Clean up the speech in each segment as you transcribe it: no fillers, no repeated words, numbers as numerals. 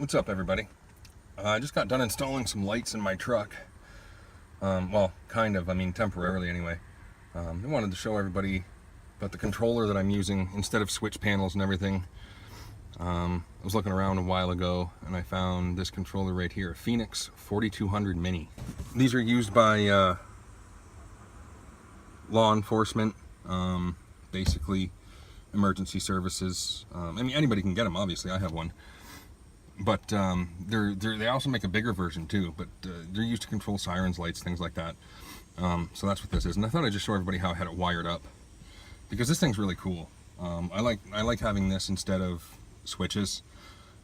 What's up, everybody? I just got done installing some lights in my truck. Well, kind of, temporarily anyway. I wanted to show everybody about the controller that I'm using instead of switch panels and everything. I was looking around a while ago and I found this controller right here, a Feniex 4200 Mini. These are used by law enforcement, basically emergency services. Anybody can get them, obviously. I have one. But they also make a bigger version too, but they're used to control sirens, lights, things like that. So that's what this is. And I thought I'd just show everybody how I had it wired up, because this thing's really cool. I like having this instead of switches,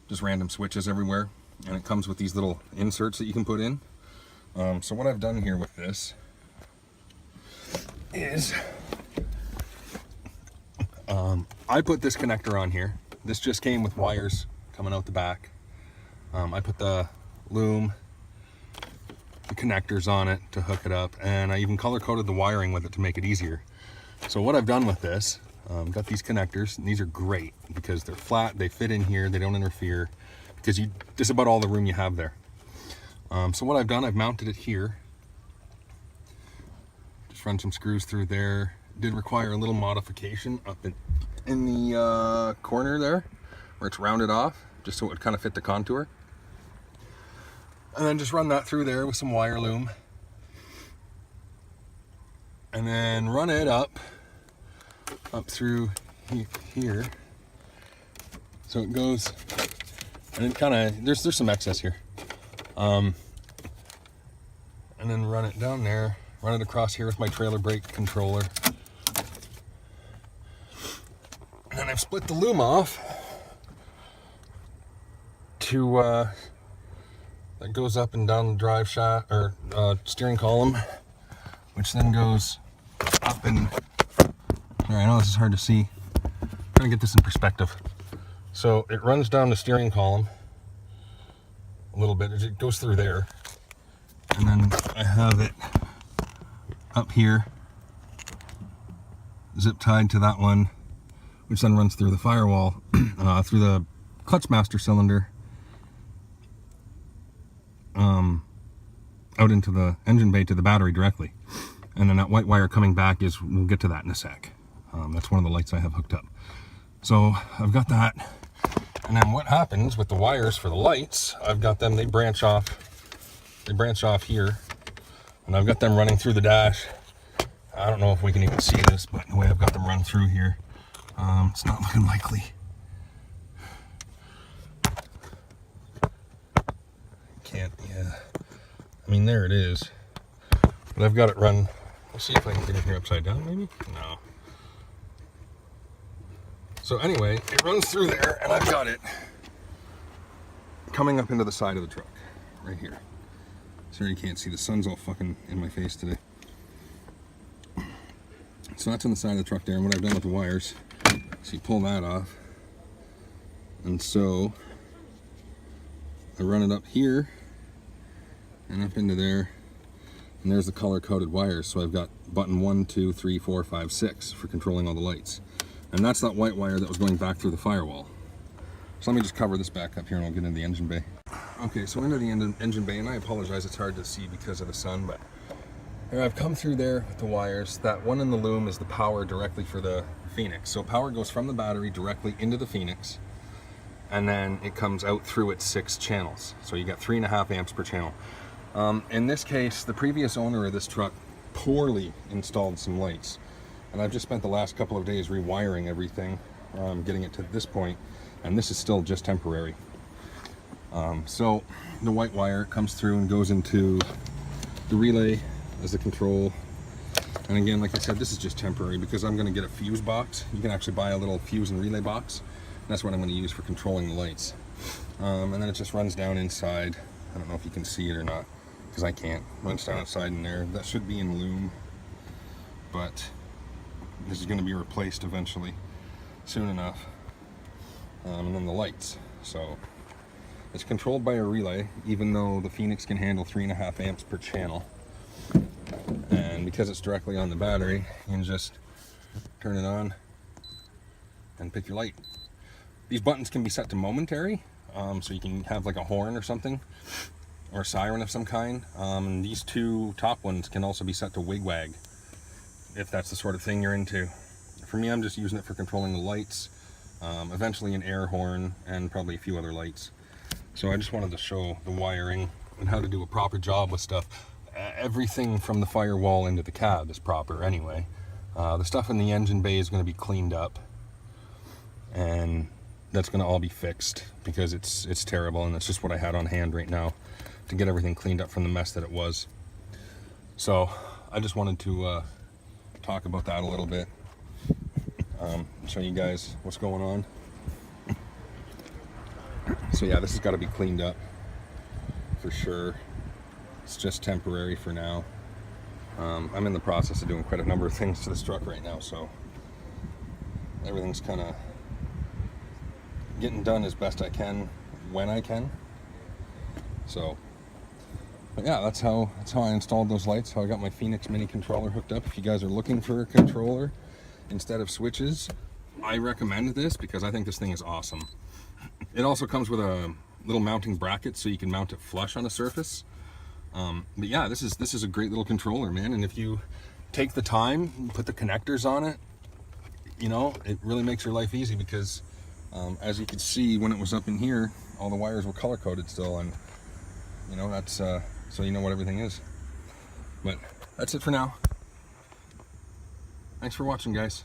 just random switches everywhere. And it comes with these little inserts that you can put in. So what I've done here with this is I put this connector on here. This just came with wires coming out the back. I put the loom, the connectors on it to hook it up, and I even color coded the wiring with it to make it easier. So what I've done with this, got these connectors, and these are great because they're flat, they fit in here, they don't interfere, because this is about all the room you have there. So what I've done, I've mounted it here. Just run some screws through there. Did require a little modification up in the corner there, where it's rounded off, just so it would kind of fit the contour. And then just run that through there with some wire loom. And then run it up through here. So it goes, and it kind of, there's some excess here. And then run it down there, run it across here with my trailer brake controller. And then I've split the loom off to that goes up and down the drive shaft or steering column, which then goes up and, I know this is hard to see, I'm trying to get this in perspective. So it runs down the steering column a little bit, it goes through there, and then I have it up here, zip tied to that one, which then runs through the firewall, through the clutch master cylinder, out into the engine bay to the battery directly. And then that white wire coming back is, we'll get to that in a sec. That's one of the lights I have hooked up. So I've got that. And then what happens with the wires for the lights, I've got them, they branch off here. And I've got them running through the dash. I don't know if we can even see this, but the way I've got them run through here, it's not looking likely. Can't, yeah. There it is. But I've got it run. Let's see if I can get it here upside down, maybe? No. So anyway, it runs through there, and I've got it coming up into the side of the truck, right here. Sorry you can't see, the sun's all fucking in my face today. So that's on the side of the truck there, and what I've done with the wires, so you pull that off, and so I run it up here and up into there, and there's the color-coded wires. So I've got button 1, 2, 3, 4, 5, 6 for controlling all the lights, and that's that white wire that was going back through the firewall. So let me just cover this back up here and I'll get into the engine bay. Okay, so into the engine bay, and I apologize, it's hard to see because of the sun, but here I've come through there with the wires. That one in the loom is the power directly for the Feniex. So power goes from the battery directly into the Feniex, and then it comes out through its 6 channels. So you got 3.5 amps per channel. In this case, the previous owner of this truck poorly installed some lights, and I've just spent the last couple of days rewiring everything, getting it to this point, and this is still just temporary. So the white wire comes through and goes into the relay as the control. And again, like I said, this is just temporary because I'm going to get a fuse box. You can actually buy a little fuse and relay box. That's what I'm going to use for controlling the lights. And then it just runs down inside. I don't know if you can see it or not, because I can't. Runs down inside in there. That should be in loom, but this is going to be replaced eventually, soon enough. And then the lights. So it's controlled by a relay, even though the Feniex can handle 3.5 amps per channel. And because it's directly on the battery, you can just turn it on and pick your light. These buttons can be set to momentary, so you can have like a horn or something, or a siren of some kind. These two top ones can also be set to wigwag, if that's the sort of thing you're into. For me, I'm just using it for controlling the lights, eventually an air horn, and probably a few other lights. So I just wanted to show the wiring and how to do a proper job with stuff. Everything from the firewall into the cab is proper anyway. The stuff in the engine bay is going to be cleaned up, and that's going to all be fixed because it's terrible, and it's just what I had on hand right now to get everything cleaned up from the mess that it was. So I just wanted to talk about that a little bit, show you guys what's going on. So yeah, this has got to be cleaned up for sure. It's just temporary for now. I'm in the process of doing quite a number of things to this truck right now, so everything's kind of getting done as best I can when I can. So, but yeah, that's how I installed those lights, how I got my Feniex mini controller hooked up. If you guys are looking for a controller instead of switches, I recommend this because I think this thing is awesome. It also comes with a little mounting bracket so you can mount it flush on a surface. But yeah, this is a great little controller, man. And if you take the time, put the connectors on it, you know, it really makes your life easy because as you can see, when it was up in here, all the wires were color coded still, and you know, that's so you know what everything is. But that's it for now. Thanks for watching, guys.